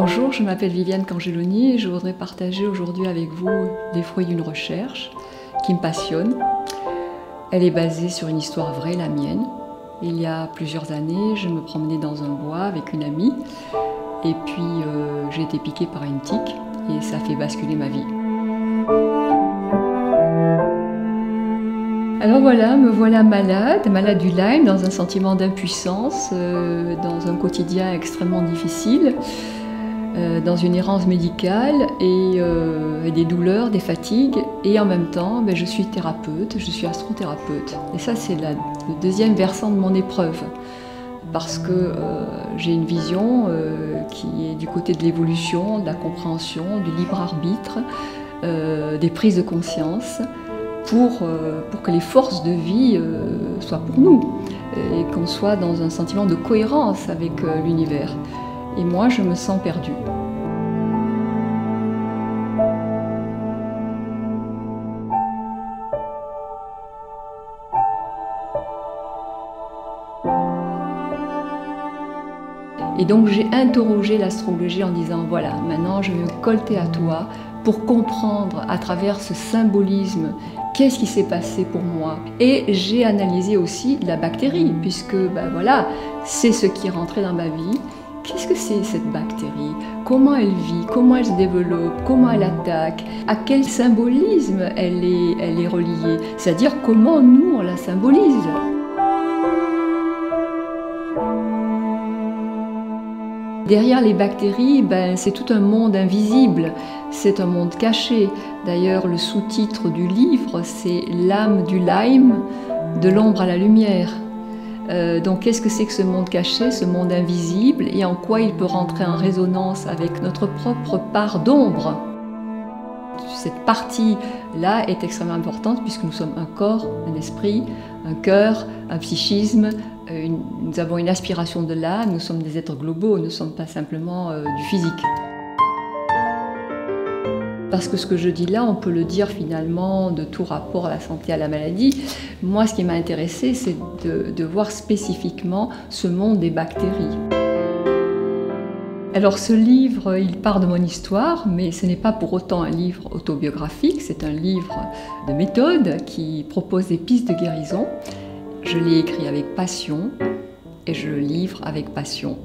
Bonjour, je m'appelle Viviane Cangeloni et je voudrais partager aujourd'hui avec vous les fruits d'une recherche qui me passionne. Elle est basée sur une histoire vraie, la mienne. Il y a plusieurs années, je me promenais dans un bois avec une amie et puis j'ai été piquée par une tique et ça a fait basculer ma vie. Alors voilà, me voilà malade du Lyme, dans un sentiment d'impuissance, dans un quotidien extrêmement difficile, dans une errance médicale et des douleurs, des fatigues. Et en même temps, je suis thérapeute, je suis astrothérapeute. Et ça, c'est le deuxième versant de mon épreuve. Parce que j'ai une vision qui est du côté de l'évolution, de la compréhension, du libre arbitre, des prises de conscience, pour que les forces de vie soient pour nous et qu'on soit dans un sentiment de cohérence avec l'univers. Et moi, je me sens perdue. Et donc j'ai interrogé l'astrologie en disant voilà, maintenant je vais me colter à toi pour comprendre à travers ce symbolisme qu'est-ce qui s'est passé pour moi. Et j'ai analysé aussi la bactérie, puisque voilà, c'est ce qui est rentré dans ma vie. Qu'est-ce que c'est cette bactérie? Comment elle vit? Comment elle se développe? Comment elle attaque? À quel symbolisme elle est reliée? C'est-à-dire comment nous on la symbolise? Derrière les bactéries, c'est tout un monde invisible, c'est un monde caché. D'ailleurs, le sous-titre du livre, c'est « L'âme du Lyme, de l'ombre à la lumière ». Donc qu'est-ce que c'est que ce monde caché, ce monde invisible, et en quoi il peut rentrer en résonance avec notre propre part d'ombre? Cette partie-là est extrêmement importante puisque nous sommes un corps, un esprit, un cœur, un psychisme. Nous avons une aspiration de l'âme, nous sommes des êtres globaux, nous ne sommes pas simplement du physique. Parce que ce que je dis là, on peut le dire finalement de tout rapport à la santé, à la maladie. Moi, ce qui m'a intéressée, c'est de voir spécifiquement ce monde des bactéries. Alors ce livre, il part de mon histoire, mais ce n'est pas pour autant un livre autobiographique, c'est un livre de méthode qui propose des pistes de guérison. Je l'ai écrit avec passion et je le livre avec passion.